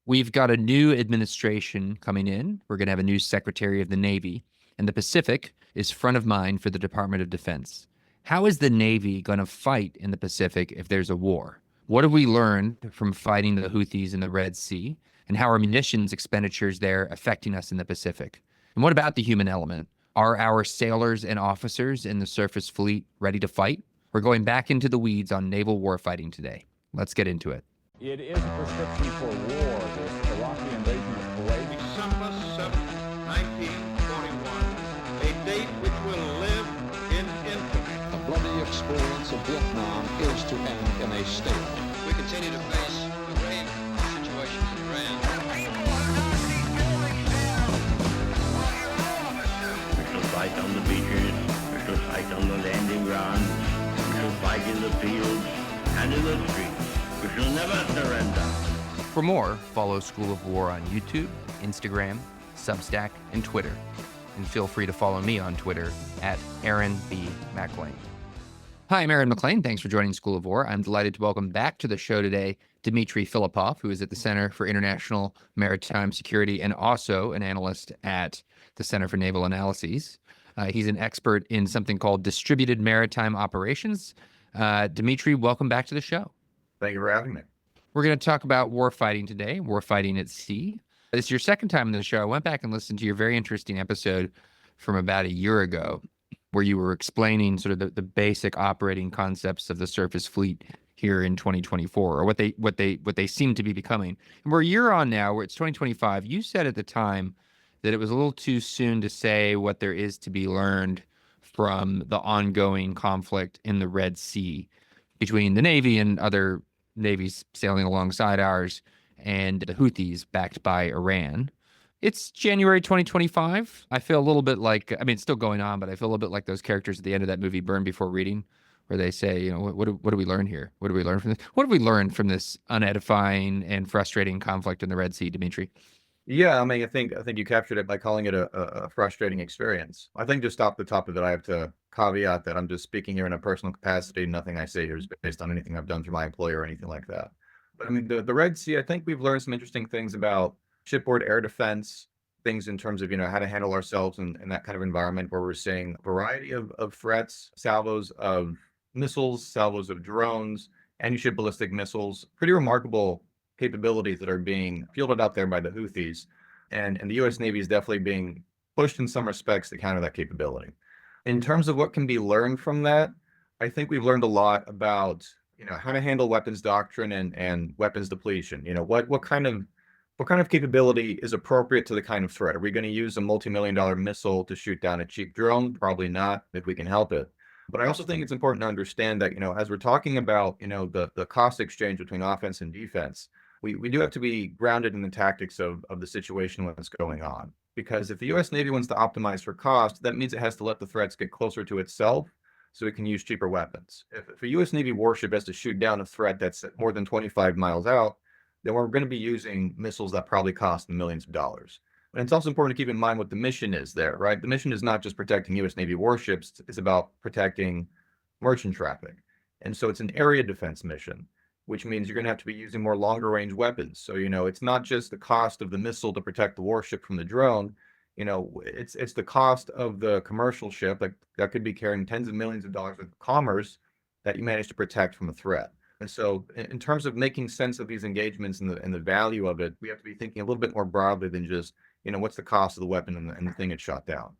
We've got a new administration coming in. We're going to have a new Secretary of the Navy, and the Pacific is front of mind for the Department of Defense. How is the Navy going to fight in the Pacific if there's a war? What have we learned from fighting the Houthis in the Red Sea? And how are munitions expenditures there affecting us in the Pacific? And what about the human element? Are our sailors and officers in the surface fleet ready to fight? We're going back into the weeds on naval warfighting today. Let's get into it. It is a prescription for war, this Iraqi invasion of Kuwait. December 7th, 1941, a date which will live in infamy. The bloody experience of Vietnam is to end in a stalemate. We continue to face a grave situation in Iran. We shall fight on the beaches, we shall fight on the landing grounds, we shall fight in the fields and in the streets. We shall never surrender. For more, follow School of War on YouTube, Instagram, Substack, and Twitter. And feel free to follow me on Twitter at Aaron B. McLean. Hi, I'm Aaron McLean. Thanks for joining School of War. I'm delighted to welcome back to the show today Dmitry Filipoff, who is at the Center for International Maritime Security and also an analyst at the Center for Naval Analyses. He's an expert in something called distributed maritime operations. Dmitry, welcome back to the show. Thank you for having me. We're going to talk about warfighting today, warfighting at sea. This is your second time in the show. I went back and listened to your very interesting episode from about a year ago, where you were explaining sort of the basic operating concepts of the surface fleet here in 2024, or what they seem to be becoming. And we're a year on now, where it's 2025. You said at the time that it was a little too soon to say what there is to be learned from the ongoing conflict in the Red Sea between the Navy and other navies sailing alongside ours and the Houthis backed by Iran. It's January 2025. I feel a little bit like, I mean, it's still going on, but I feel a little bit like those characters at the end of that movie, Burn Before Reading, where they say, you know, what do we learn here? What do we learn from this? What have we learned from this unedifying and frustrating conflict in the Red Sea, Dmitry? Yeah, I mean, I think you captured it by calling it a frustrating experience. I think just off the top of it, I have to caveat that I'm just speaking here in a personal capacity. Nothing I say here is based on anything I've done through my employer or anything like that. But I mean, the Red Sea, I think we've learned some interesting things about shipboard air defense, things in terms of, you know, how to handle ourselves in that kind of environment where we're seeing a variety of threats, salvos of missiles, salvos of drones, anti-ship ballistic missiles, pretty remarkable capabilities that are being fielded out there by the Houthis. And the U.S. Navy is definitely being pushed in some respects to counter that capability. In terms of what can be learned from that, I think we've learned a lot about, you know, how to handle weapons doctrine and weapons depletion. You know, what kind of capability is appropriate to the kind of threat? Are we going to use a multi-million-dollar missile to shoot down a cheap drone? Probably not, if we can help it. But I also think it's important to understand that, you know, as we're talking about, you know, the cost exchange between offense and defense, we do have to be grounded in the tactics of the situation when it's going on. Because if the U.S. Navy wants to optimize for cost, that means it has to let the threats get closer to itself so it can use cheaper weapons. If a U.S. Navy warship has to shoot down a threat that's more than 25 miles out, then we're going to be using missiles that probably cost millions of dollars. And it's also important to keep in mind what the mission is there, right? The mission is not just protecting U.S. Navy warships, it's about protecting merchant traffic. And so it's an area defense mission, which means you're going to have to be using more longer range weapons. So, you know, it's not just the cost of the missile to protect the warship from the drone. You know, it's the cost of the commercial ship that could be carrying tens of millions of dollars of commerce that you manage to protect from a threat. And so in terms of making sense of these engagements and the value of it, we have to be thinking a little bit more broadly than just, you know, what's the cost of the weapon and the thing it shot down.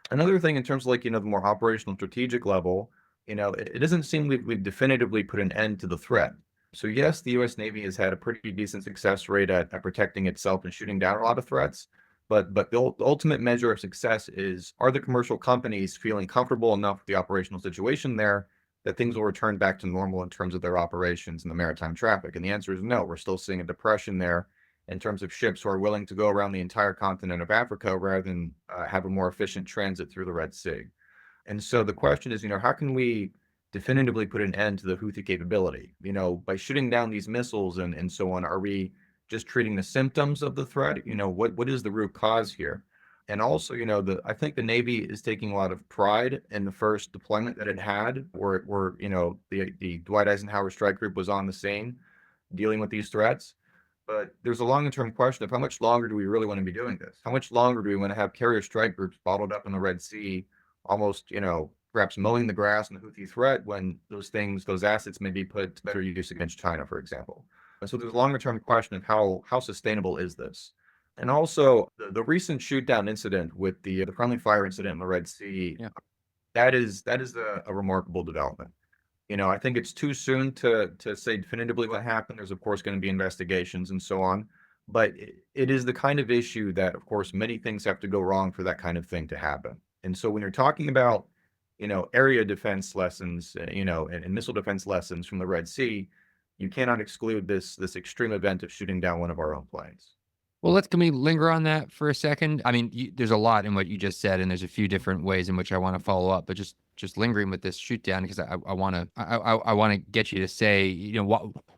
Another thing in terms of, like, you know, the more operational strategic level, you know, it doesn't seem we've definitively put an end to the threat. So yes, the U.S. Navy has had a pretty decent success rate at protecting itself and shooting down a lot of threats. But the ultimate measure of success is, are the commercial companies feeling comfortable enough with the operational situation there that things will return back to normal in terms of their operations and the maritime traffic? And the answer is no. We're still seeing a depression there in terms of ships who are willing to go around the entire continent of Africa rather than have a more efficient transit through the Red Sea. And so the question is, you know, how can we definitively put an end to the Houthi capability? You know, by shooting down these missiles and so on, are we just treating the symptoms of the threat? You know, what is the root cause here? And also, you know, I think the Navy is taking a lot of pride in the first deployment that it had, where you know, the Dwight Eisenhower Strike Group was on the scene dealing with these threats. But there's a longer-term question of how much longer do we really want to be doing this? How much longer do we want to have carrier strike groups bottled up in the Red Sea, almost, perhaps mowing the grass on the Houthi threat when those assets may be put to better use against China, for example. And so there's a longer-term question of how sustainable is this? And also the recent shoot down incident with the friendly fire incident in the Red Sea, Yeah. that is a remarkable development. I think it's too soon to say definitively what happened. There's, of course, going to be investigations and so on. But it is the kind of issue that, of course, many things have to go wrong for that kind of thing to happen. And so when you're talking about, area defense lessons, and missile defense lessons from the Red Sea, you cannot exclude this extreme event of shooting down one of our own planes. Well, can we linger on that for a second? I mean, there's a lot in what you just said, and there's a few different ways in which I want to follow up. But just lingering with this shoot down, because I want to get you to say,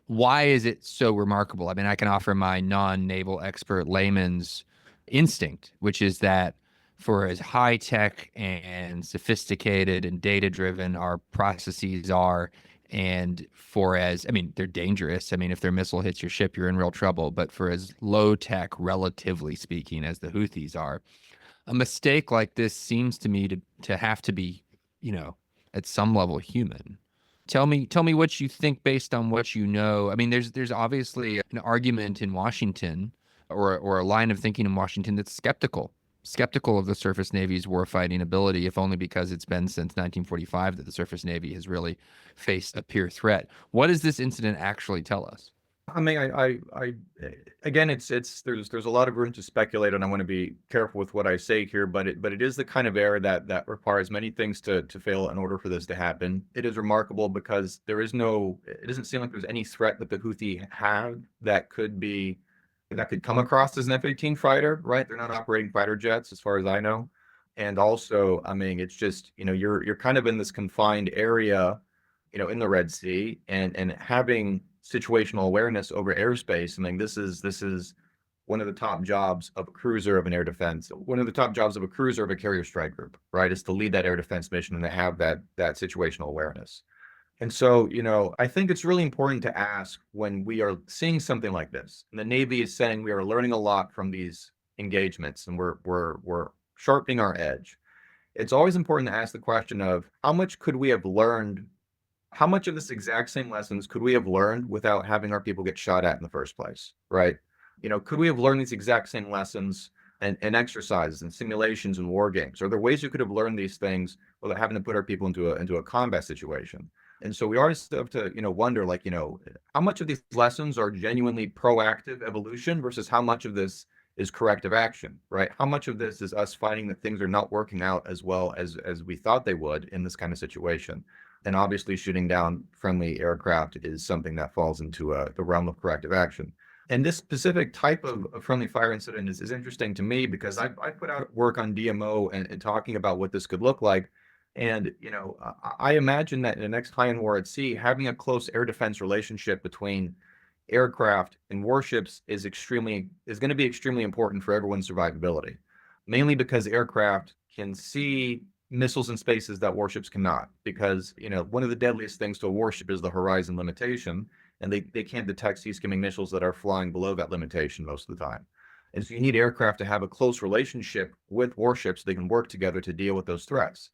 why is it so remarkable? I mean, I can offer my non-naval expert layman's instinct, which is that for as high tech and sophisticated and data driven our processes are, and they're dangerous. I mean, if their missile hits your ship, you're in real trouble. But for as low tech, relatively speaking, as the Houthis are, a mistake like this seems to me to have to be, at some level human. Tell me what you think based on what you know. I mean, there's obviously an argument in Washington or a line of thinking in Washington that's skeptical of the surface Navy's warfighting ability, if only because it's been since 1945 that the surface Navy has really faced a peer threat. What does this incident actually tell us? I mean, again, there's a lot of room to speculate, and I want to be careful with what I say here, but it is the kind of error that requires many things to fail in order for this to happen. It is remarkable because it doesn't seem like there's any threat that the Houthi have that could come across as an F-18 fighter, right? They're not operating fighter jets, as far as I know. And also, I mean, it's just, you're kind of in this confined area, in the Red Sea, and having situational awareness over airspace. I mean, this is one of the top jobs of a cruiser of an air defense, one of the top jobs of a cruiser of a carrier strike group, right? Is to lead that air defense mission and to have that situational awareness. And so, I think it's really important to ask when we are seeing something like this. And the Navy is saying we are learning a lot from these engagements and we're sharpening our edge. It's always important to ask the question of how much could we have learned? How much of this exact same lessons could we have learned without having our people get shot at in the first place, right? Could we have learned these exact same lessons and exercises and simulations and war games? Are there ways you could have learned these things without having to put our people into a combat situation? And so we always have to, wonder, how much of these lessons are genuinely proactive evolution versus how much of this is corrective action, right? How much of this is us finding that things are not working out as well as we thought they would in this kind of situation? And obviously shooting down friendly aircraft is something that falls into the realm of corrective action. And this specific type of friendly fire incident is interesting to me because I put out work on DMO and talking about what this could look like. And, I imagine that in the next high-end war at sea, having a close air defense relationship between aircraft and warships is going to be extremely important for everyone's survivability, mainly because aircraft can see missiles in spaces that warships cannot, because, one of the deadliest things to a warship is the horizon limitation, and they can't detect sea-skimming missiles that are flying below that limitation most of the time. And so you need aircraft to have a close relationship with warships so they can work together to deal with those threats.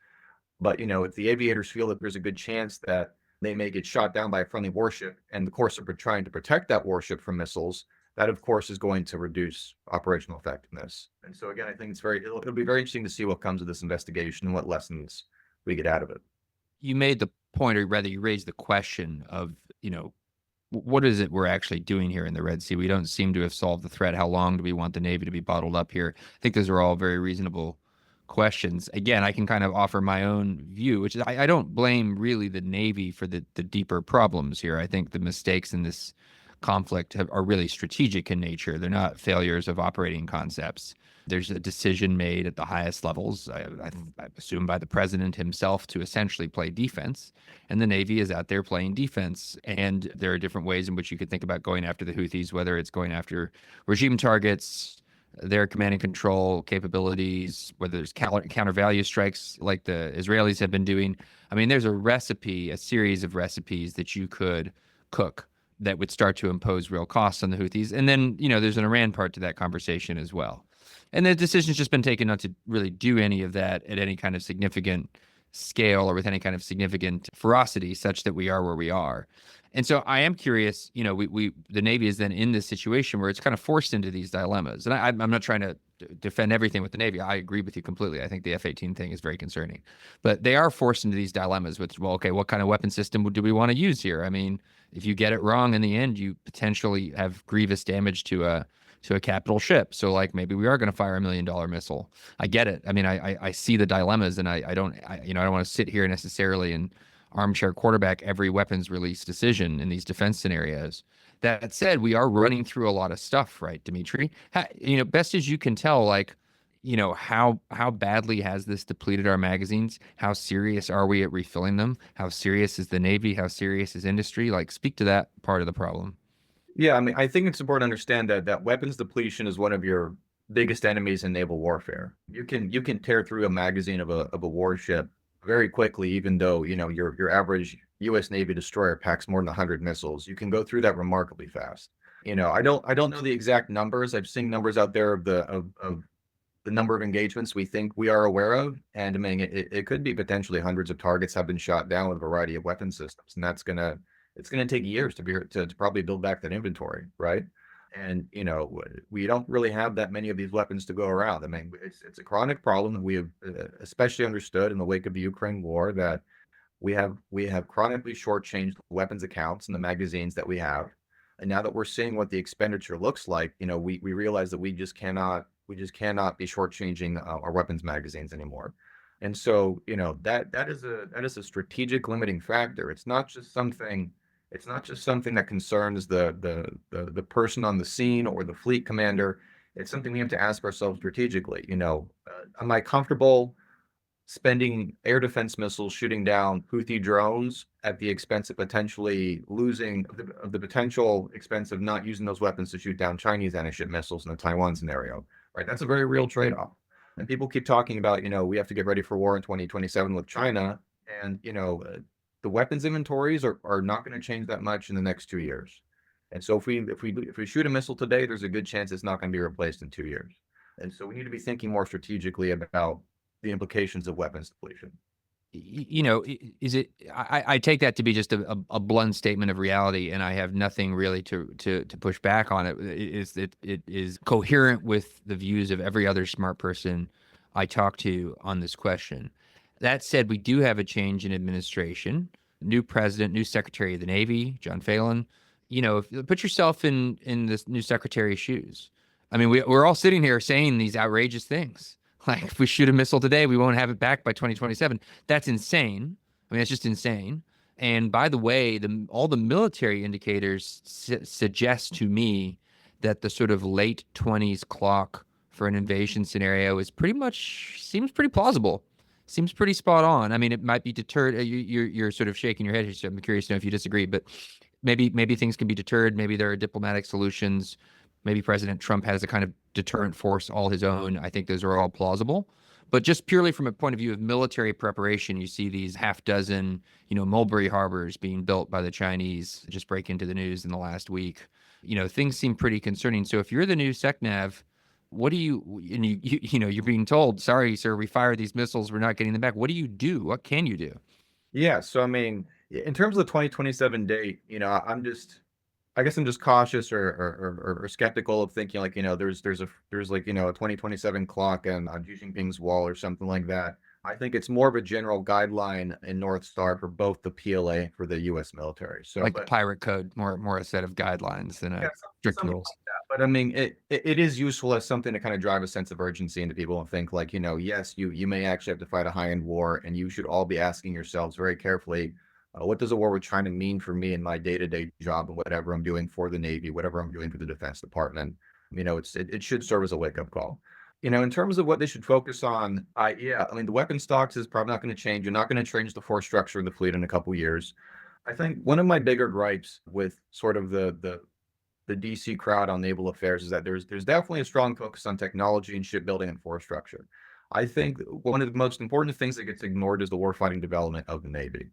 But, if the aviators feel that there's a good chance that they may get shot down by a friendly warship, and of course are trying to protect that warship from missiles, that of course is going to reduce operational effectiveness. And so again, I think it'll be very interesting to see what comes of this investigation and what lessons we get out of it. You made the point, or rather you raised the question of, what is it we're actually doing here in the Red Sea? We don't seem to have solved the threat. How long do we want the Navy to be bottled up here? I think those are all very reasonable questions. Again, I can kind of offer my own view, which is I don't blame really the Navy for the deeper problems here. I think the mistakes in this conflict are really strategic in nature. They're not failures of operating concepts. There's a decision made at the highest levels, I assume by the president himself, to essentially play defense. And the Navy is out there playing defense. And there are different ways in which you could think about going after the Houthis, whether it's going after regime targets, their command and control capabilities, whether there's counter value strikes like the Israelis have been doing. I mean, there's a series of recipes that you could cook that would start to impose real costs on the Houthis. And then, there's an Iran part to that conversation as well. And the decision's just been taken not to really do any of that at any kind of significant scale or with any kind of significant ferocity, such that we are where we are. And so I am curious, the Navy is then in this situation where it's kind of forced into these dilemmas. And I'm not trying to defend everything with the Navy. I agree with you completely. I think the F-18 thing is very concerning. But they are forced into these dilemmas with, well, okay, what kind of weapon system do we want to use here? I mean, if you get it wrong in the end, you potentially have grievous damage to a capital ship. So like maybe we are going to fire $1 million missile. I get it. I mean, I see the dilemmas, and I don't want to sit here necessarily and armchair quarterback every weapons release decision in these defense scenarios. That said, we are running through a lot of stuff, right, Dmitry? Best as you can tell, like, how badly has this depleted our magazines? How serious are we at refilling them? How serious is the Navy? How serious is industry? Like, speak to that part of the problem. Yeah, I mean, I think it's important to understand that weapons depletion is one of your biggest enemies in naval warfare. You can tear through a magazine of a warship very quickly, even though your average U.S. Navy destroyer packs more than 100 missiles. You can go through that remarkably fast. I don't know the exact numbers. I've seen numbers out there of the number of engagements we think we are aware of, and I mean it could be potentially hundreds of targets have been shot down with a variety of weapon systems, and it's gonna take years to probably build back that inventory, right? And we don't really have that many of these weapons to go around. I mean, it's a chronic problem that we have especially understood in the wake of the Ukraine war, that we have chronically shortchanged weapons accounts and the magazines that we have. And now that we're seeing what the expenditure looks like, we realize that we just cannot be shortchanging our weapons magazines anymore. And so, that is a strategic limiting factor. It's not just something that concerns the person on the scene or the fleet commander. It's something we have to ask ourselves strategically. Am I comfortable spending air defense missiles shooting down Houthi drones at the expense of potentially losing the potential expense of not using those weapons to shoot down Chinese anti-ship missiles in the Taiwan scenario? Right, that's a very real trade-off. And people keep talking about, we have to get ready for war in 2027 with China, and the weapons inventories are not going to change that much in the next 2 years. And so if we shoot a missile today, there's a good chance it's not going to be replaced in 2 years. And so we need to be thinking more strategically about the implications of weapons depletion. Is it? I take that to be just a blunt statement of reality, and I have nothing really to push back on it. It is coherent with the views of every other smart person I talk to on this question. That said, we do have a change in administration, new president, new Secretary of the Navy, John Phelan. Put yourself in this new secretary's shoes. I mean, we're all sitting here saying these outrageous things. Like, if we shoot a missile today, we won't have it back by 2027. That's insane. I mean, it's just insane. And by the way, all the military indicators suggest to me that the sort of late 20s clock for an invasion scenario seems pretty plausible. Seems pretty spot on. I mean, it might be deterred. You're sort of shaking your head here, so I'm curious to know if you disagree. But maybe things can be deterred. Maybe there are diplomatic solutions. Maybe President Trump has a kind of deterrent force all his own. I think those are all plausible. But just purely from a point of view of military preparation, you see these half dozen, Mulberry harbors being built by the Chinese just break into the news in the last week. Things seem pretty concerning. So if you're the new SecNav, what do you're being told, sorry, sir, we fired these missiles, we're not getting them back. What do you do? What can you do? Yeah. So, I mean, in terms of the 2027 date, I guess I'm just cautious or skeptical of thinking like, there's like, a 2027 clock on Xi Jinping's wall or something like that. I think it's more of a general guideline in North Star for both the PLA for the U.S. military. So like the pirate code, more a set of guidelines than a strict rules. Like that. But I mean, it is useful as something to kind of drive a sense of urgency into people and think like, yes, you may actually have to fight a high-end war, and you should all be asking yourselves very carefully, what does a war with China mean for me in my day-to-day job and whatever I'm doing for the Navy, whatever I'm doing for the Defense Department? It should serve as a wake-up call. In terms of what they should focus on, the weapon stocks is probably not going to change. You're not going to change the force structure of the fleet in a couple years. I think one of my bigger gripes with sort of the DC crowd on naval affairs is that there's definitely a strong focus on technology and shipbuilding and force structure. I think one of the most important things that gets ignored is the warfighting development of the Navy.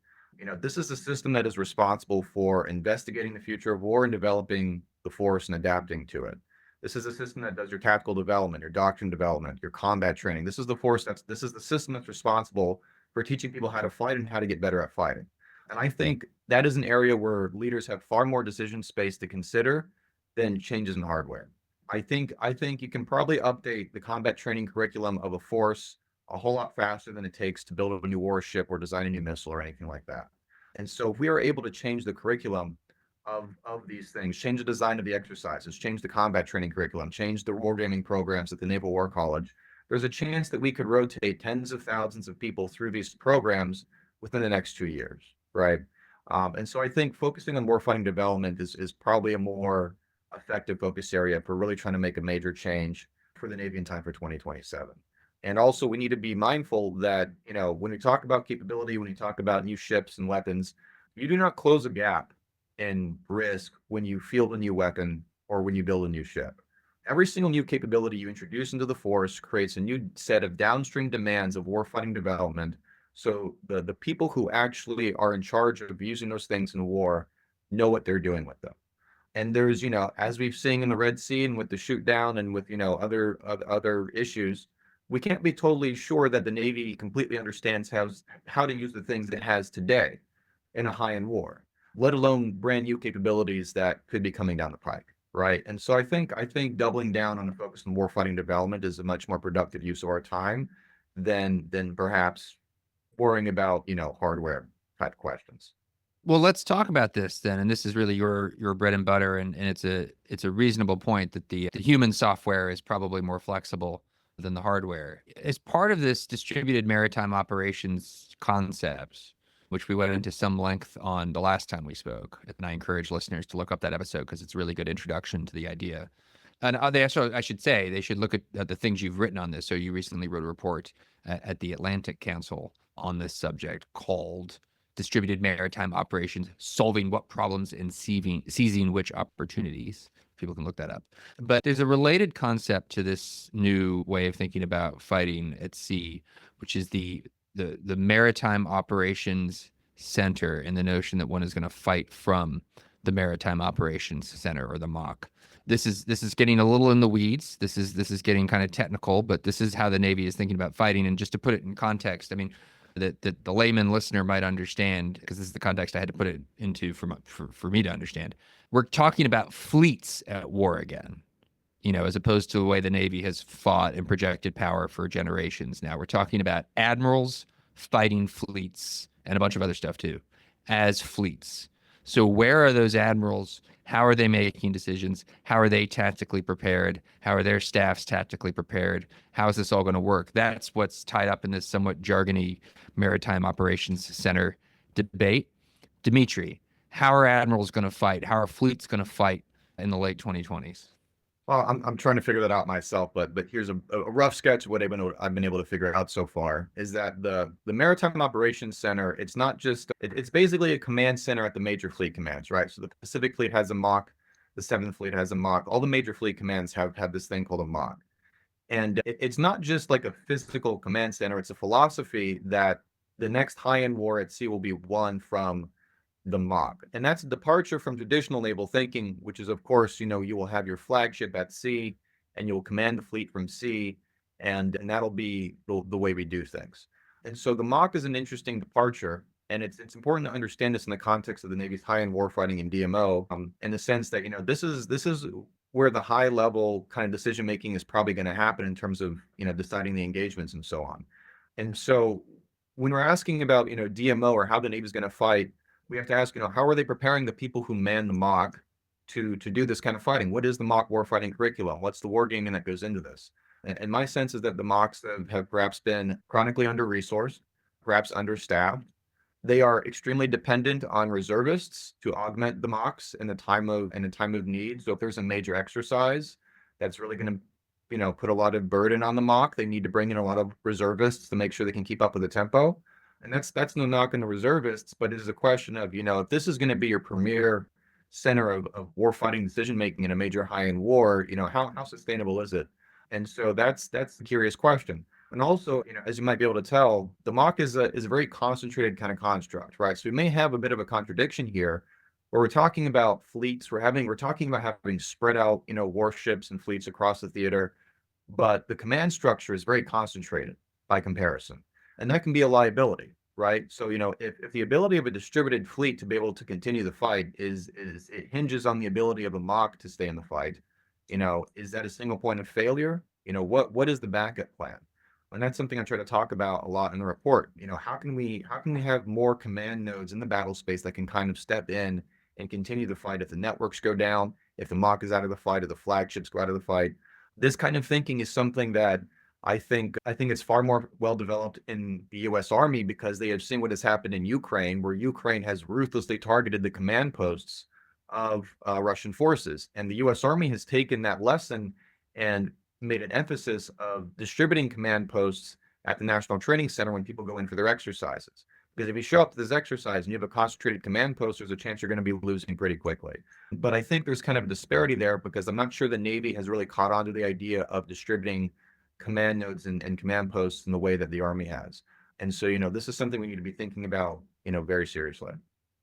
This is a system that is responsible for investigating the future of war and developing the force and adapting to it. This is a system that does your tactical development, your doctrine development, your combat training. This is the system that's responsible for teaching people how to fight and how to get better at fighting. And I think that is an area where leaders have far more decision space to consider than changes in hardware. I think you can probably update the combat training curriculum of a force a whole lot faster than it takes to build a new warship or design a new missile or anything like that. And so if we are able to change the curriculum of these things, change the design of the exercises, change the combat training curriculum, change the wargaming programs at the Naval War College, there's a chance that we could rotate tens of thousands of people through these programs within the next 2 years, right? And so I think focusing on warfighting development is probably a more effective focus area for really trying to make a major change for the Navy in time for 2027. And also, we need to be mindful that, when we talk about capability, when you talk about new ships and weapons, you do not close a gap in risk when you field a new weapon or when you build a new ship. Every single new capability you introduce into the force creates a new set of downstream demands of warfighting development. So the people who actually are in charge of using those things in war know what they're doing with them. And there's, as we've seen in the Red Sea and with the shoot down and with, other issues, we can't be totally sure that the Navy completely understands how to use the things it has today in a high-end war, let alone brand new capabilities that could be coming down the pike, right? And so I think doubling down on a focus on warfighting development is a much more productive use of our time than perhaps worrying about, hardware type questions. Well, let's talk about this then, and this is really your bread and butter, and it's a reasonable point that the human software is probably more flexible than the hardware. As part of this distributed maritime operations concepts, which we went into some length on the last time we spoke, and I encourage listeners to look up that episode because it's a really good introduction to the idea. And I should say they should look at the things you've written on this. So you recently wrote a report at the Atlantic Council on this subject called Distributed Maritime Operations, Solving What Problems and Seizing Which Opportunities. People can look that up. But there's a related concept to this new way of thinking about fighting at sea, which is the Maritime Operations Center, and the notion that one is going to fight from the Maritime Operations Center, or the MOC. This is getting a little in the weeds. This is getting kind of technical, but this is how the Navy is thinking about fighting. And just to put it in context, I mean, that the layman listener might understand, because this is the context I had to put it into for me to understand. We're talking about fleets at war again, as opposed to the way the Navy has fought and projected power for generations. Now we're talking about admirals fighting fleets and a bunch of other stuff too, as fleets. So where are those admirals? How are they making decisions? How are they tactically prepared? How are their staffs tactically prepared? How is this all going to work? That's what's tied up in this somewhat jargony Maritime Operations Center debate. Dmitry, how are admirals going to fight? How are fleets going to fight in the late 2020s? Well, I'm trying to figure that out myself, but here's a rough sketch of what I've been able to figure out so far. Is that the Maritime Operations Center? It's not just it's basically a command center at the major fleet commands, right? So the Pacific Fleet has a MOC, the 7th Fleet has a MOC. All the major fleet commands have this thing called a MOC, and it's not just like a physical command center. It's a philosophy that the next high-end war at sea will be won from the MOC. And that's a departure from traditional naval thinking, which is, of course, you will have your flagship at sea and you'll command the fleet from sea, and that'll be the way we do things. And so the MOC is an interesting departure, and it's important to understand this in the context of the Navy's high-end warfighting and DMO, in the sense that, this is where the high-level kind of decision-making is probably going to happen in terms of, deciding the engagements and so on. And so when we're asking about, DMO or how the Navy is going to fight, we have to ask, how are they preparing the people who man the MOC to do this kind of fighting? What is the MOC warfighting curriculum? What's the wargaming that goes into this? And my sense is that the MOCs have perhaps been chronically under-resourced, perhaps understaffed. They are extremely dependent on reservists to augment the MOCs in a time of need. So if there's a major exercise that's really going to, put a lot of burden on the MOC, they need to bring in a lot of reservists to make sure they can keep up with the tempo. And that's no knock on the reservists, but it is a question of, if this is going to be your premier center of warfighting decision-making in a major high-end war, how sustainable is it? And so that's the curious question. And also, as you might be able to tell, the mock is a very concentrated kind of construct, right? So we may have a bit of a contradiction here, where we're talking about fleets. We're talking about having spread out, warships and fleets across the theater, but the command structure is very concentrated by comparison, and that can be a liability, right? So, if the ability of a distributed fleet to be able to continue the fight is it hinges on the ability of a mock to stay in the fight, is that a single point of failure? What is the backup plan? And that's something I try to talk about a lot in the report. How can we have more command nodes in the battle space that can kind of step in and continue the fight if the networks go down, if the mock is out of the fight, or the flagships go out of the fight? This kind of thinking is something that I think it's far more well developed in the U.S. Army, because they have seen what has happened in Ukraine, where Ukraine has ruthlessly targeted the command posts of Russian forces, and the U.S. Army has taken that lesson and made an emphasis of distributing command posts at the National Training Center when people go in for their exercises. Because if you show up to this exercise and you have a concentrated command post, there's a chance you're going to be losing pretty quickly. But I think there's kind of a disparity there, because I'm not sure the Navy has really caught on to the idea of distributing command nodes and command posts in the way that the Army has. And so, this is something we need to be thinking about, very seriously.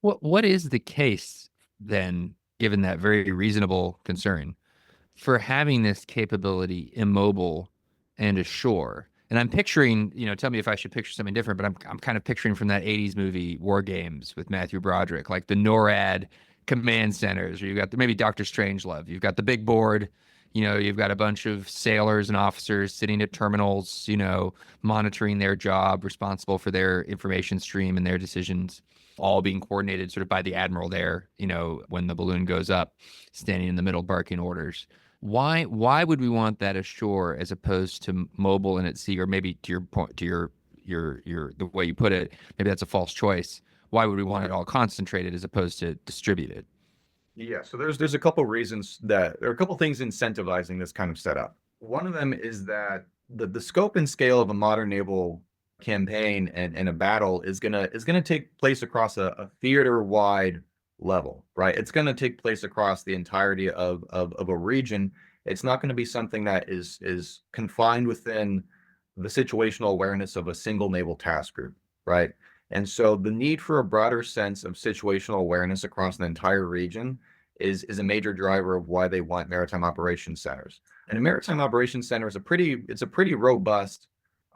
What is the case then, given that very reasonable concern, for having this capability immobile and ashore? And I'm picturing, tell me if I should picture something different, but I'm kind of picturing from that 80s movie War Games with Matthew Broderick, like the NORAD command centers, or you got maybe Dr. Strangelove. You've got the big board, you've got a bunch of sailors and officers sitting at terminals, monitoring their job, responsible for their information stream and their decisions, all being coordinated sort of by the admiral there, when the balloon goes up, standing in the middle barking orders. Why would we want that ashore as opposed to mobile and at sea? Or maybe to your point, to your the way you put it, maybe that's a false choice. Why would we want it all concentrated as opposed to distributed? Yeah, so there's a couple reasons that there are a couple things incentivizing this kind of setup. One of them is that the scope and scale of a modern naval campaign and a battle is gonna take place across a theater-wide level, right? It's gonna take place across the entirety of a region. It's not gonna be something that is confined within the situational awareness of a single naval task group, right? And so the need for a broader sense of situational awareness across an entire region is a major driver of why they want maritime operations centers. And a maritime operations center is a pretty robust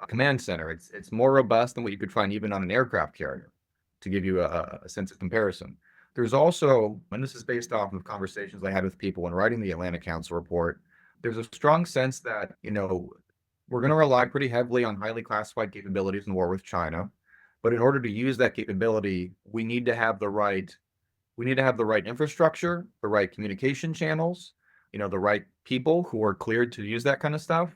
command center. It's more robust than what you could find even on an aircraft carrier, to give you a sense of comparison. There's also, and this is based off of conversations I had with people when writing the Atlantic Council report, there's a strong sense that, we're going to rely pretty heavily on highly classified capabilities in war with China. But in order to use that capability, we need to have the right infrastructure, the right communication channels, the right people who are cleared to use that kind of stuff.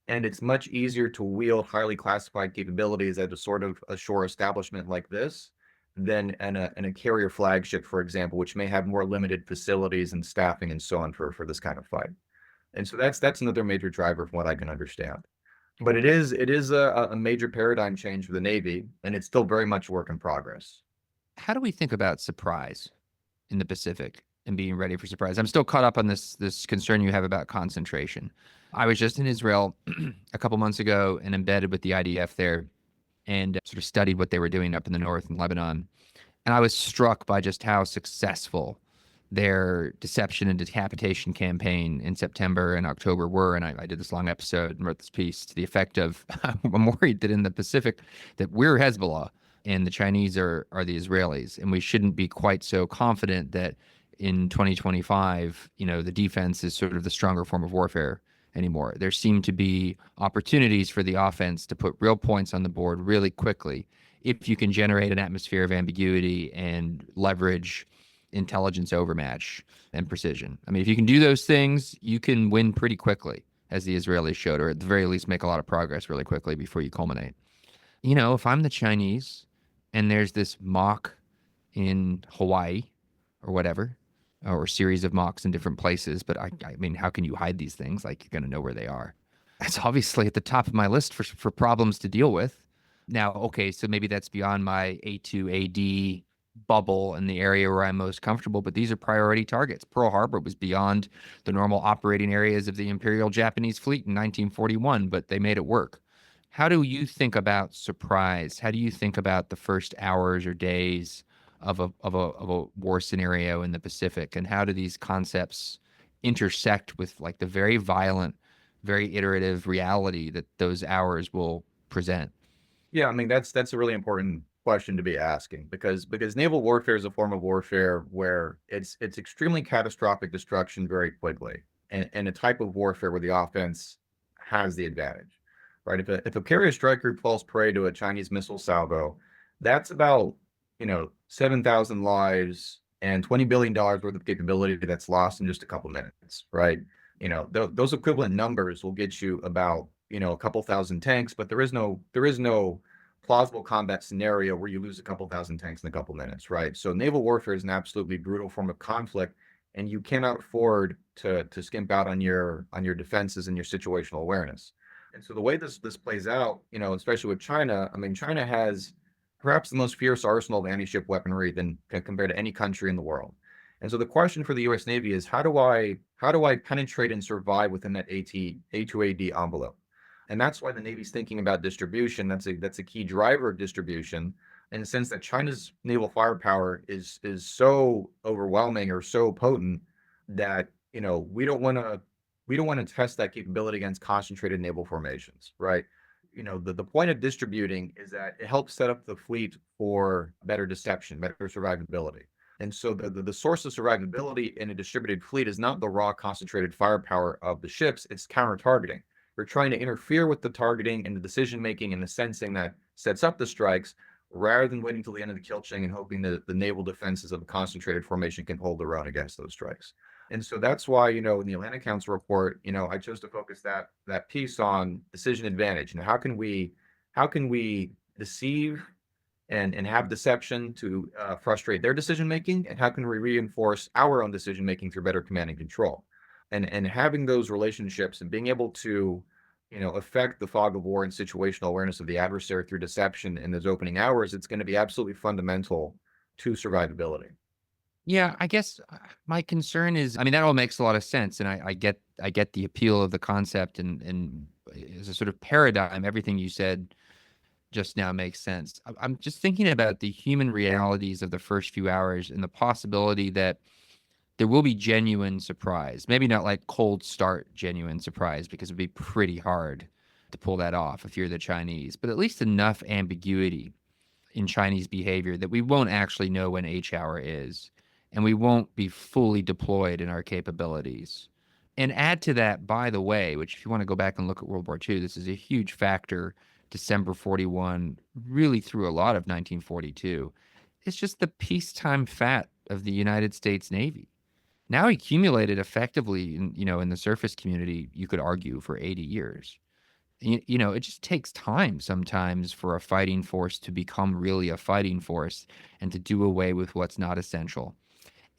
And it's much easier to wield highly classified capabilities at a sort of a shore establishment like this than in a carrier flagship, for example, which may have more limited facilities and staffing and so on for this kind of fight. And so that's another major driver from what I can understand. But it is a major paradigm change for the Navy, and it's still very much a work in progress. How do we think about surprise in the Pacific and being ready for surprise? I'm still caught up on this concern you have about concentration. I was just in Israel a couple months ago and embedded with the IDF there, and sort of studied what they were doing up in the north in Lebanon. And I was struck by just how successful their deception and decapitation campaign in September and October were. And I did this long episode and wrote this piece to the effect of, I'm worried that in the Pacific, that we're Hezbollah and the Chinese are the Israelis. And we shouldn't be quite so confident that in 2025, the defense is sort of the stronger form of warfare anymore. There seem to be opportunities for the offense to put real points on the board really quickly if you can generate an atmosphere of ambiguity and leverage intelligence overmatch and precision. I mean, if you can do those things, you can win pretty quickly, as the Israelis showed, or at the very least make a lot of progress really quickly before you culminate. If I'm the Chinese and there's this mock in Hawaii or whatever, or a series of mocks in different places, but I mean, how can you hide these things? Like, you're going to know where they are. That's obviously at the top of my list for problems to deal with. Now, okay, so maybe that's beyond my A2AD bubble in the area where I'm most comfortable, but these are priority targets. Pearl Harbor was beyond the normal operating areas of the Imperial Japanese Fleet in 1941, but they made it work. how do you think about surprise? How do you think about the first hours or days of a war scenario in the Pacific, and how do these concepts intersect with like the very violent, very iterative reality that those hours will present? Yeah, I mean that's a really important question to be asking because naval warfare is a form of warfare where it's extremely catastrophic destruction very quickly, and a type of warfare where the offense has the advantage, right? If a carrier strike group falls prey to a Chinese missile salvo, that's about 7,000 lives and $20 billion worth of capability that's lost in just a couple minutes, right? Those equivalent numbers will get you about a couple thousand tanks, but there is no plausible combat scenario where you lose a couple thousand tanks in a couple minutes, right? So naval warfare is an absolutely brutal form of conflict, and you cannot afford to skimp out on your defenses and your situational awareness. And so the way this plays out, especially with China, I mean, China has perhaps the most fierce arsenal of anti-ship weaponry than compared to any country in the world. And so the question for the U.S. Navy is how do I penetrate and survive within that A2AD envelope? And that's why the Navy's thinking about distribution. That's a key driver of distribution, in the sense that China's naval firepower is so overwhelming or so potent that we don't want to test that capability against concentrated naval formations, right? The point of distributing is that it helps set up the fleet for better deception, better survivability. And so the source of survivability in a distributed fleet is not the raw concentrated firepower of the ships, it's counter-targeting. We're trying to interfere with the targeting and the decision-making and the sensing that sets up the strikes, rather than waiting till the end of the kill chain and hoping that the naval defenses of a concentrated formation can hold their own against those strikes. And so that's why, in the Atlantic Council report, I chose to focus that piece on decision advantage. How can we deceive and have deception to frustrate their decision making, and how can we reinforce our own decision making through better command and control? And having those relationships and being able to affect the fog of war and situational awareness of the adversary through deception in those opening hours, it's going to be absolutely fundamental to survivability. Yeah, I guess my concern is, I mean, that all makes a lot of sense, and I get the appeal of the concept, and as a sort of paradigm, everything you said just now makes sense. I'm just thinking about the human realities of the first few hours and the possibility that there will be genuine surprise. Maybe not like cold start genuine surprise, because it'd be pretty hard to pull that off if you're the Chinese, but at least enough ambiguity in Chinese behavior that we won't actually know when H hour is, and we won't be fully deployed in our capabilities. And add to that, by the way, which if you want to go back and look at World War II, this is a huge factor, December 41, really through a lot of 1942. It's just the peacetime fat of the United States Navy. Now accumulated effectively in the surface community, you could argue, for 80 years. It just takes time sometimes for a fighting force to become really a fighting force and to do away with what's not essential.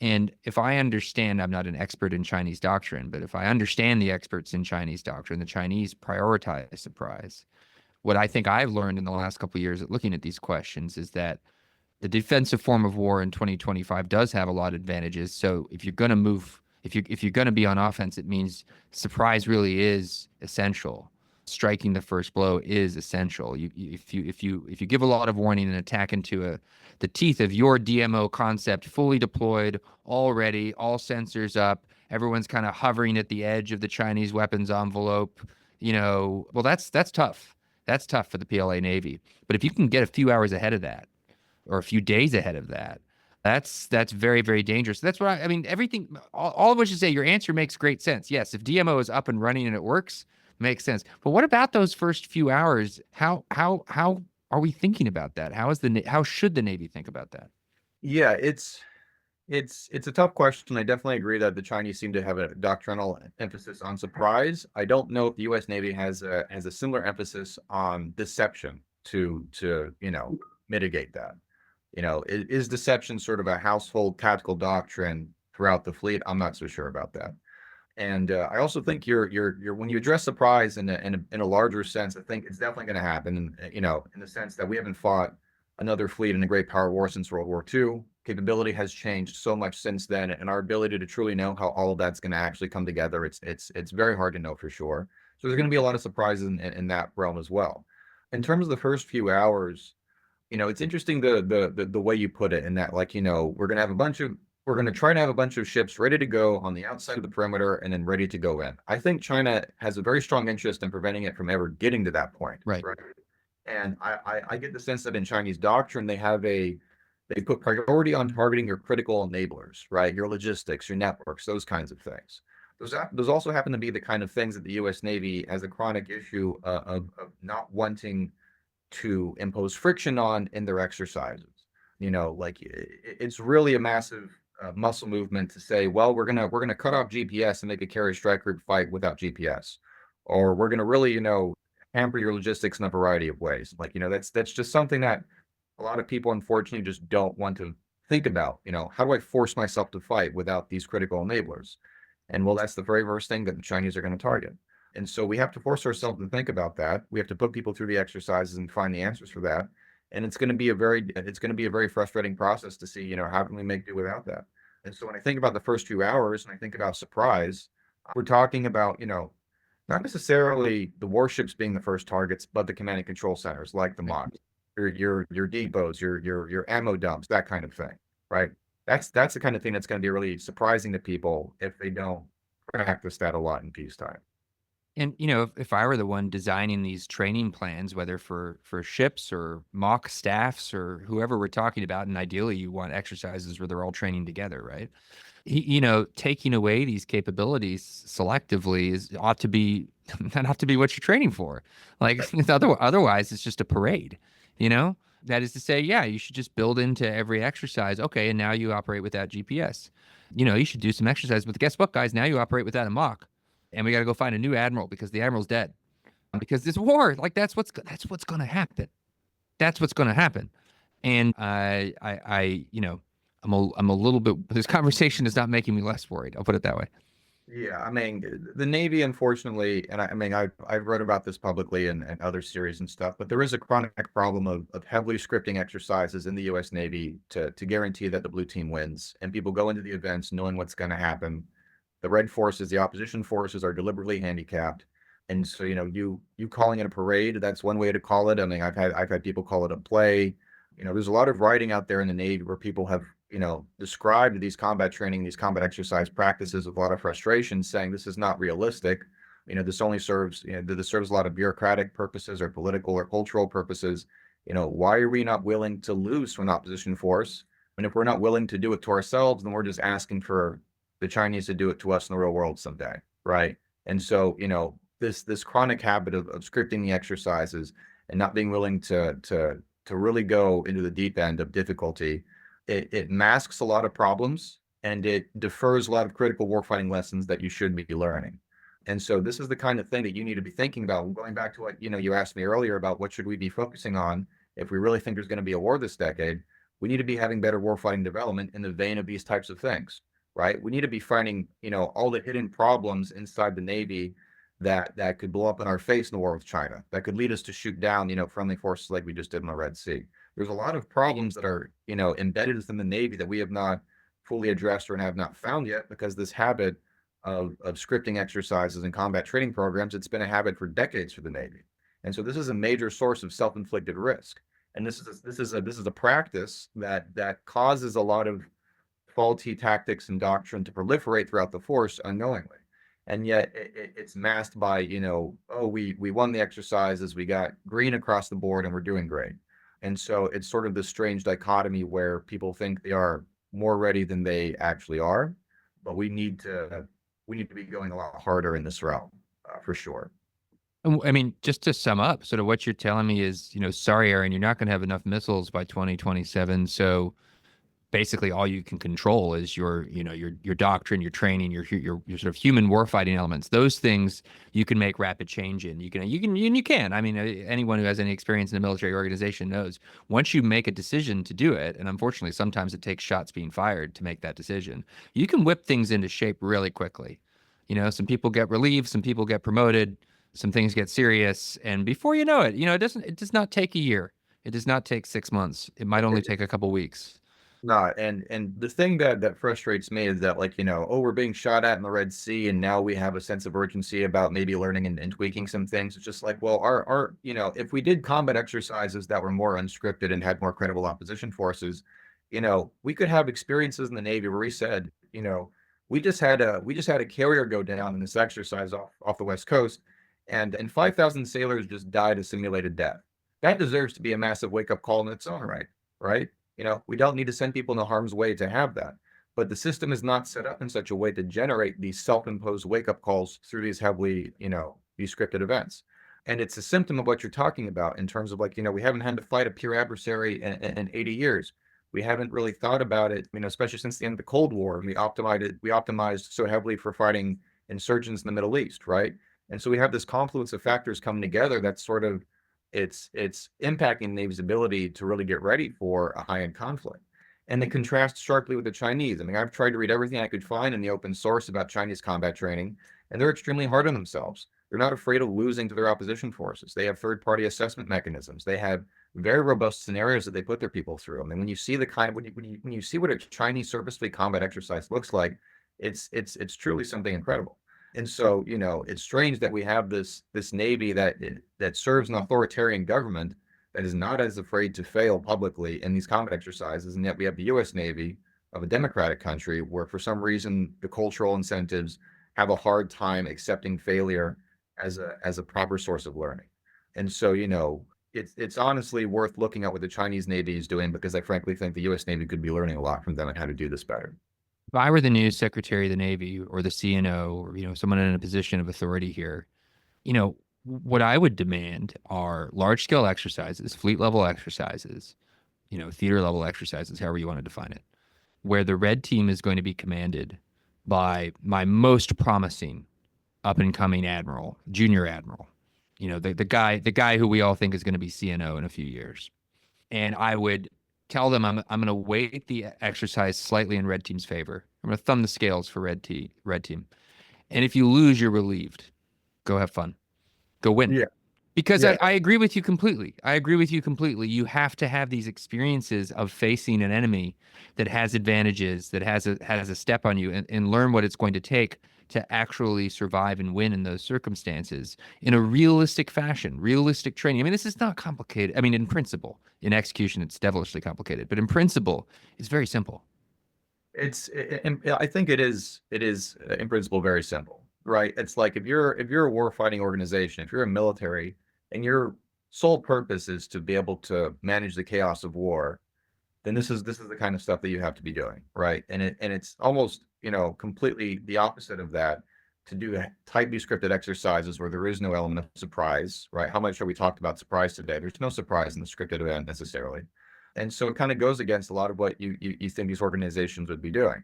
And if I understand, I'm not an expert in Chinese doctrine, but if I understand the experts in Chinese doctrine, the Chinese prioritize surprise. What I think I've learned in the last couple of years at looking at these questions is that the defensive form of war in 2025 does have a lot of advantages. So if you're going to move, if you're going to be on offense, it means surprise really is essential. Striking the first blow is essential. If you give a lot of warning and attack into the teeth of your DMO concept, fully deployed, all ready, all sensors up, everyone's kind of hovering at the edge of the Chinese weapons envelope, well, that's tough. That's tough for the PLA Navy. But if you can get a few hours ahead of that, or a few days ahead of that, that's very, very dangerous. That's what I mean, everything, all of which is say your answer makes great sense. Yes, if DMO is up and running and it works, makes sense. But what about those first few hours? How are we thinking about that? How should the Navy think about that? Yeah, it's a tough question. I definitely agree that the Chinese seem to have a doctrinal emphasis on surprise. I don't know if the U.S. Navy has a similar emphasis on deception to mitigate that. Is deception sort of a household tactical doctrine throughout the fleet? I'm not so sure about that. And I also think you're when you address surprise in a larger sense, I think it's definitely going to happen. In the sense that we haven't fought another fleet in a great power war since World War II. Capability has changed so much since then, and our ability to truly know how all of that's going to actually come together, it's very hard to know for sure. So there's going to be a lot of surprises in that realm as well. in terms of the first few hours, it's interesting the way you put it, in that, like, we're going to try to have a bunch of ships ready to go on the outside of the perimeter and then ready to go in. I think China has a very strong interest in preventing it from ever getting to that point. Right. And I get the sense that in Chinese doctrine, they put priority on targeting your critical enablers, right? Your logistics, your networks, those kinds of things. Those also happen to be the kind of things that the U.S. Navy has a chronic issue of not wanting to impose friction on in their exercises. Like, it's really a massive muscle movement to say, well, we're gonna cut off GPS and make a carrier strike group fight without GPS, or we're gonna really hamper your logistics in a variety of ways. Like, that's just something that a lot of people unfortunately just don't want to think about. How do I force myself to fight without these critical enablers? And well, that's the very first thing that the Chinese are going to target. And so we have to force ourselves to think about that. We have to put people through the exercises and find the answers for that. And it's going to be a very frustrating process to see, how can we make do without that? And so when I think about the first few hours and I think about surprise, we're talking about, not necessarily the warships being the first targets, but the command and control centers, like the MOCs, your depots, your ammo dumps, that kind of thing, right? That's the kind of thing that's going to be really surprising to people if they don't practice that a lot in peacetime. And if I were the one designing these training plans, whether for ships or mock staffs or whoever we're talking about, and ideally you want exercises where they're all training together, right? Taking away these capabilities selectively ought to be what you're training for. Like, otherwise it's just a parade. That is to say, yeah, you should just build into every exercise. Okay, and now you operate without GPS. You should do some exercise, but guess what, guys? Now you operate without a mock, and we got to go find a new admiral because the admiral's dead. Because this war, like, that's what's going to happen. That's what's going to happen. And I'm a little bit. This conversation is not making me less worried. I'll put it that way. Yeah, I mean, the Navy, unfortunately, and I've read about this publicly and other series and stuff, but there is a chronic problem of heavily scripting exercises in the U.S. Navy to guarantee that the blue team wins. And people go into the events knowing what's going to happen. The red forces, the opposition forces, are deliberately handicapped. And so, you calling it a parade, that's one way to call it. I mean, I've had people call it a play. There's a lot of writing out there in the Navy where people have described these combat training, these combat exercise practices with a lot of frustration, saying this is not realistic. This only serves, this serves a lot of bureaucratic purposes or political or cultural purposes. Why are we not willing to lose to an opposition force? And if we're not willing to do it to ourselves, then we're just asking for the Chinese to do it to us in the real world someday, right? And so, this chronic habit of scripting the exercises and not being willing to really go into the deep end of difficulty, it masks a lot of problems, and it defers a lot of critical warfighting lessons that you should be learning. And so this is the kind of thing that you need to be thinking about. Going back to what you asked me earlier about what should we be focusing on if we really think there's going to be a war this decade, we need to be having better warfighting development in the vein of these types of things, right? We need to be finding all the hidden problems inside the Navy that could blow up in our face in the war with China, that could lead us to shoot down friendly forces like we just did in the Red Sea. There's a lot of problems that are, embedded within the Navy that we have not fully addressed or have not found yet, because this habit of scripting exercises and combat training programs, it's been a habit for decades for the Navy. And so this is a major source of self-inflicted risk. And this is a practice that causes a lot of faulty tactics and doctrine to proliferate throughout the force unknowingly. And yet it's masked by, we won the exercises, we got green across the board, and we're doing great. And so it's sort of this strange dichotomy where people think they are more ready than they actually are, but we need to be going a lot harder in this realm, for sure. I mean, just to sum up, sort of what you're telling me is, sorry, Aaron, you're not going to have enough missiles by 2027. So basically all you can control is your doctrine, your training, your sort of human warfighting elements. Those things you can make rapid change in. You can. I mean, anyone who has any experience in a military organization knows once you make a decision to do it, and unfortunately sometimes it takes shots being fired to make that decision, you can whip things into shape really quickly. Some people get relieved, some people get promoted, some things get serious, and before you know it, it does not take a year. It does not take 6 months. It might only take a couple weeks. not. And the thing that frustrates me is that, like, oh, we're being shot at in the Red Sea, and now we have a sense of urgency about maybe learning and tweaking some things. It's just like, well, our if we did combat exercises that were more unscripted and had more credible opposition forces, we could have experiences in the Navy where we said, we just had a carrier go down in this exercise off the West Coast, and 5,000 sailors just died a simulated death. That deserves to be a massive wake-up call in its own right, right? We don't need to send people into harm's way to have that. But the system is not set up in such a way to generate these self-imposed wake-up calls through these heavily, these scripted events. And it's a symptom of what you're talking about in terms of, like, we haven't had to fight a pure adversary in 80 years. We haven't really thought about it, especially since the end of the Cold War. We optimized so heavily for fighting insurgents in the Middle East, right? And so we have this confluence of factors coming together that's sort of it's impacting the Navy's ability to really get ready for a high-end conflict. And it contrasts sharply with the Chinese. I mean, I've tried to read everything I could find in the open source about Chinese combat training, and they're extremely hard on themselves. They're not afraid of losing to their opposition forces. They have third-party assessment mechanisms. They have very robust scenarios that they put their people through. I mean, when you see when you see what a Chinese surface fleet combat exercise looks like, it's truly something incredible. And so, it's strange that we have this Navy that serves an authoritarian government that is not as afraid to fail publicly in these combat exercises, and yet we have the U.S. Navy of a democratic country where, for some reason, the cultural incentives have a hard time accepting failure as a proper source of learning. And so, it's honestly worth looking at what the Chinese Navy is doing, because I frankly think the U.S. Navy could be learning a lot from them on how to do this better. If I were the new Secretary of the Navy or the CNO or, someone in a position of authority here, what I would demand are large scale exercises, fleet level exercises, theater level exercises, however you want to define it, where the red team is going to be commanded by my most promising up and coming admiral, junior admiral, the guy who we all think is going to be CNO in a few years. And I would tell them I'm going to weight the exercise slightly in red team's favor. I'm going to thumb the scales for red team. And if you lose, you're relieved. Go have fun. Go win. Yeah. Because Yeah. I agree with you completely. You have to have these experiences of facing an enemy that has advantages, that has a step on you, and learn what it's going to take to actually survive and win in those circumstances in a realistic fashion, realistic training. I mean, this is not complicated. I mean, in principle, in execution, it's devilishly complicated, but in principle, it's very simple. I think it is in principle very simple, right? It's like if you're a warfighting organization, if you're a military, and your sole purpose is to be able to manage the chaos of war, then this is the kind of stuff that you have to be doing, right? And it's almost completely the opposite of that, to do tightly scripted exercises where there is no element of surprise, right? How much have we talked about surprise today? There's no surprise in the scripted event necessarily. And so it kind of goes against a lot of what you think these organizations would be doing.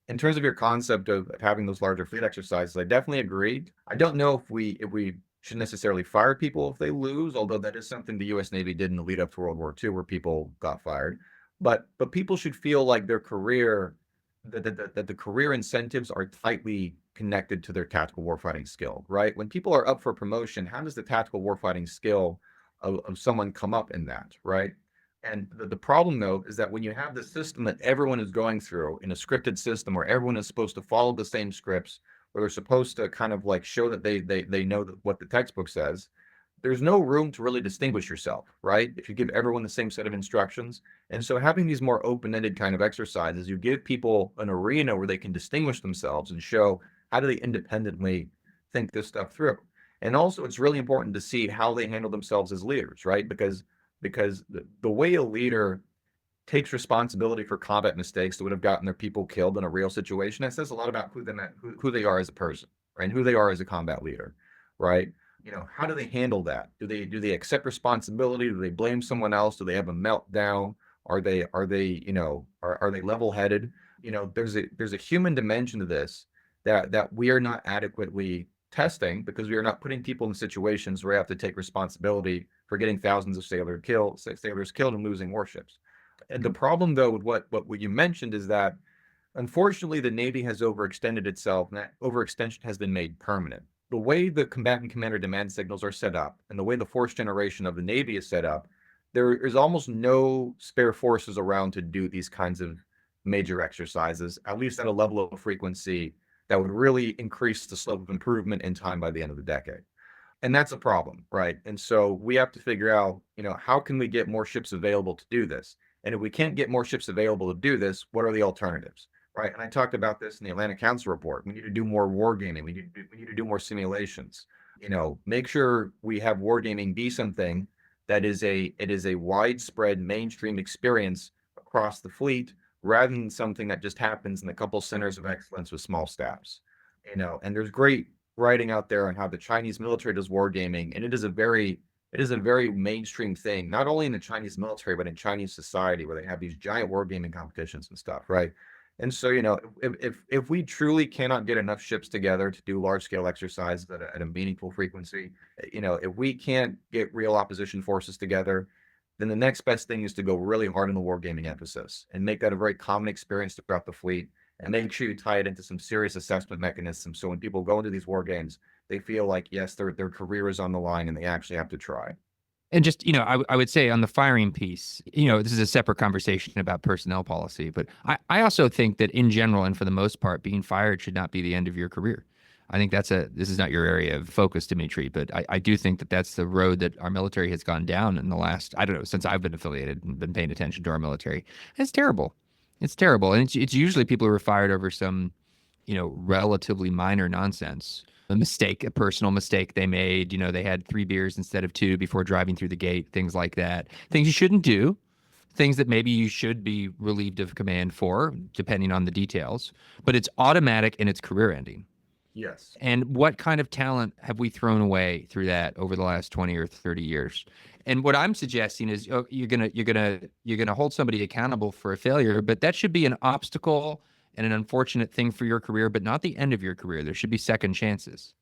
In terms of your concept of having those larger fleet exercises, I definitely agree. I don't know if we should necessarily fire people if they lose, although that is something the U.S. Navy did in the lead up to World War II, where people got fired. But people should feel like their career, that the career incentives are tightly connected to their tactical warfighting skill, right? When people are up for promotion, how does the tactical warfighting skill of someone come up in that, right? And the problem, though, is that when you have the system that everyone is going through in a scripted system where everyone is supposed to follow the same scripts, where they're supposed to kind of like show that they know what the textbook says, there's no room to really distinguish yourself, right? If you give everyone the same set of instructions. And so having these more open-ended kind of exercises, you give people an arena where they can distinguish themselves and show how do they independently think this stuff through. And also, it's really important to see how they handle themselves as leaders, right? Because the way a leader takes responsibility for combat mistakes that would have gotten their people killed in a real situation, that says a lot about who they are as a person, right? And who they are as a combat leader, right? How do they handle that? Do they accept responsibility? Do they blame someone else? Do they have a meltdown? Are they level-headed? There's a human dimension to this that we are not adequately testing, because we are not putting people in situations where they have to take responsibility for getting thousands of sailors killed and losing warships. And the problem, though, with what you mentioned is that, unfortunately, the Navy has overextended itself, and that overextension has been made permanent. The way the combatant commander demand signals are set up, and the way the force generation of the Navy is set up, there is almost no spare forces around to do these kinds of major exercises, at least at a level of frequency that would really increase the slope of improvement in time by the end of the decade. And that's a problem, right? And so we have to figure out, how can we get more ships available to do this? And if we can't get more ships available to do this, what are the alternatives, right? And I talked about this in the Atlantic Council report. We need to do more wargaming. We need to do more simulations. Make sure we have wargaming be something that is a widespread mainstream experience across the fleet, rather than something that just happens in a couple centers of excellence with small staffs. And there's great writing out there on how the Chinese military does wargaming, and it is a very mainstream thing, not only in the Chinese military, but in Chinese society, where they have these giant wargaming competitions and stuff, right? And so, if we truly cannot get enough ships together to do large scale exercises at a meaningful frequency, if we can't get real opposition forces together, then the next best thing is to go really hard on the wargaming emphasis and make that a very common experience throughout the fleet, and make sure you tie it into some serious assessment mechanisms. So when people go into these war games, they feel like, yes, their career is on the line and they actually have to try. And just, I would say on the firing piece, this is a separate conversation about personnel policy, but I also think that in general and for the most part, being fired should not be the end of your career. I think this is not your area of focus, Dmitry, but I do think that that's the road that our military has gone down in the last, I don't know, since I've been affiliated and been paying attention to our military. It's terrible. It's terrible. And it's usually people who are fired over some, relatively minor nonsense. A personal mistake they made. They had 3 beers instead of 2 before driving through the gate, things like that. Things you shouldn't do, things that maybe you should be relieved of command for, depending on the details. But it's automatic and it's career ending. Yes. And what kind of talent have we thrown away through that over the last 20 or 30 years? And what I'm suggesting is you're gonna hold somebody accountable for a failure, but that should be an obstacle and an unfortunate thing for your career, but not the end of your career. There should be second chances.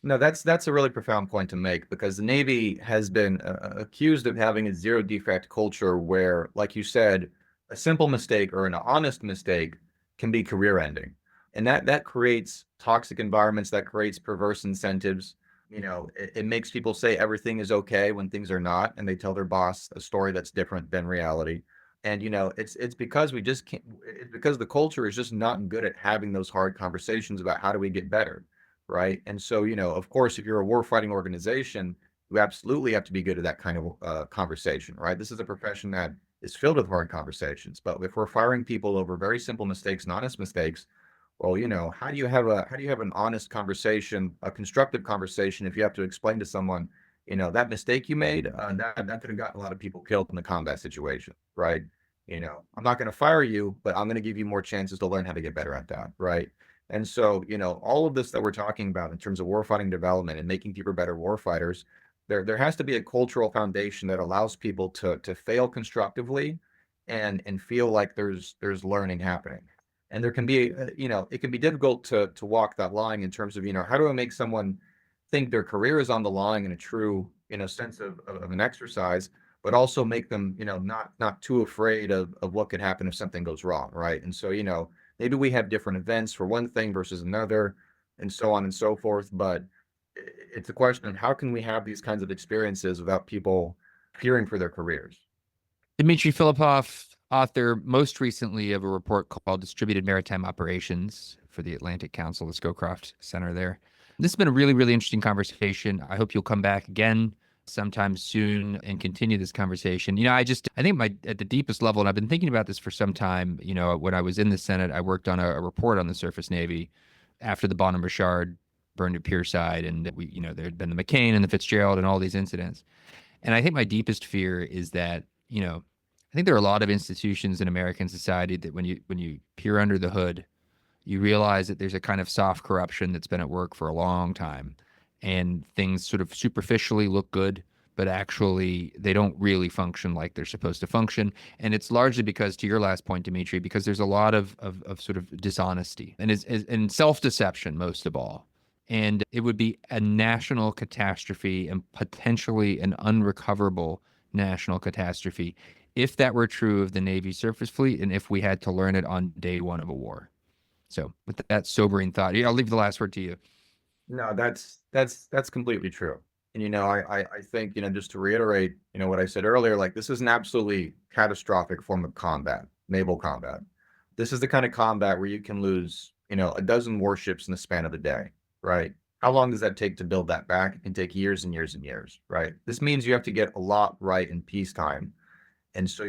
No, that's a really profound point to make, because the Navy has been accused of having a zero defect culture where, like you said, a simple mistake or an honest mistake can be career ending. And that creates toxic environments, that creates perverse incentives. It makes people say everything is okay when things are not, and they tell their boss a story that's different than reality. And it's because we just can't. It's because the culture is just not good at having those hard conversations about how do we get better, right? And so, of course, if you're a warfighting organization, you absolutely have to be good at that kind of conversation, right? This is a profession that is filled with hard conversations. But if we're firing people over very simple mistakes and honest mistakes, well, how do you have an honest conversation, a constructive conversation, if you have to explain to someone, that mistake you made, that could have gotten a lot of people killed in the combat situation, right? I'm not going to fire you, but I'm going to give you more chances to learn how to get better at that, right? And so, all of this that we're talking about in terms of warfighting development and making people better warfighters, there has to be a cultural foundation that allows people to fail constructively and feel like there's learning happening. And there can be, it can be difficult to walk that line in terms of, how do I make someone think their career is on the line in a true, sense of an exercise, but also make them, not too afraid of what could happen if something goes wrong, right? And so, maybe we have different events for one thing versus another, and so on and so forth. But it's a question of how can we have these kinds of experiences without people fearing for their careers? Dmitry Filipoff, author most recently of a report called Distributed Maritime Operations for the Atlantic Council, the Scowcroft Center there. This has been a really, really interesting conversation. I hope you'll come back again sometime soon and continue this conversation. I think at the deepest level, and I've been thinking about this for some time, when I was in the Senate, I worked on a report on the surface Navy after the Bonham Richard burned at Pierside, and there had been the McCain and the Fitzgerald and all these incidents. And I think my deepest fear is that, I think there are a lot of institutions in American society that when you peer under the hood, you realize that there's a kind of soft corruption that's been at work for a long time, and things sort of superficially look good, but actually they don't really function like they're supposed to function. And it's largely because, to your last point, Dmitry, because there's a lot of sort of dishonesty and self-deception, most of all. And it would be a national catastrophe, and potentially an unrecoverable national catastrophe, if that were true of the Navy surface fleet, and if we had to learn it on day one of a war. So with that sobering thought, I'll leave the last word to you. No, that's completely true. And I think, just to reiterate, what I said earlier, like, this is an absolutely catastrophic form of combat, naval combat, This is the kind of combat where you can lose, a dozen warships in the span of a day, right? How long does that take to build that back? It can take years and years and years, right? This means you have to get a lot right in peacetime. And so,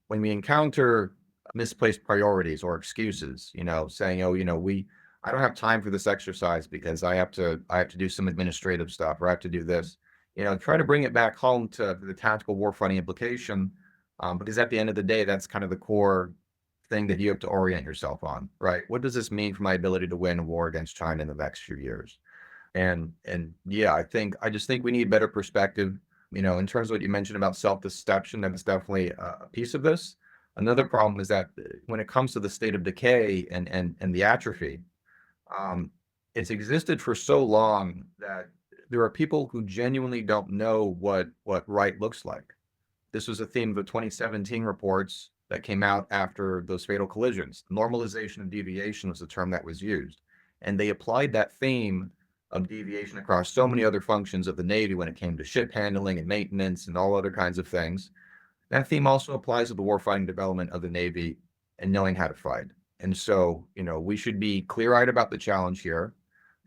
when we encounter misplaced priorities or excuses, saying, oh, I don't have time for this exercise because I have to do some administrative stuff, or I have to do this, try to bring it back home to the tactical warfighting implication. Because at the end of the day, that's kind of the core thing that you have to orient yourself on, right? What does this mean for my ability to win a war against China in the next few years? And yeah, I just think we need better perspective. In terms of what you mentioned about self-deception, that's definitely a piece of this. Another problem is that when it comes to the state of decay and the atrophy, it's existed for so long that there are people who genuinely don't know what right looks like. This was a theme of the 2017 reports that came out after those fatal collisions. Normalization of deviation was the term that was used. And they applied that theme of deviation across so many other functions of the Navy when it came to ship handling and maintenance and all other kinds of things. That theme also applies to the warfighting development of the Navy and knowing how to fight. And so, we should be clear-eyed about the challenge here,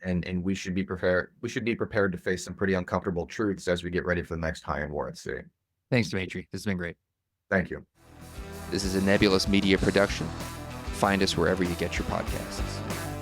and we should be prepared. We should be prepared to face some pretty uncomfortable truths as we get ready for the next high-end war at sea. Thanks, Dmitry. This has been great. Thank you. This is a Nebulous Media production. Find us wherever you get your podcasts.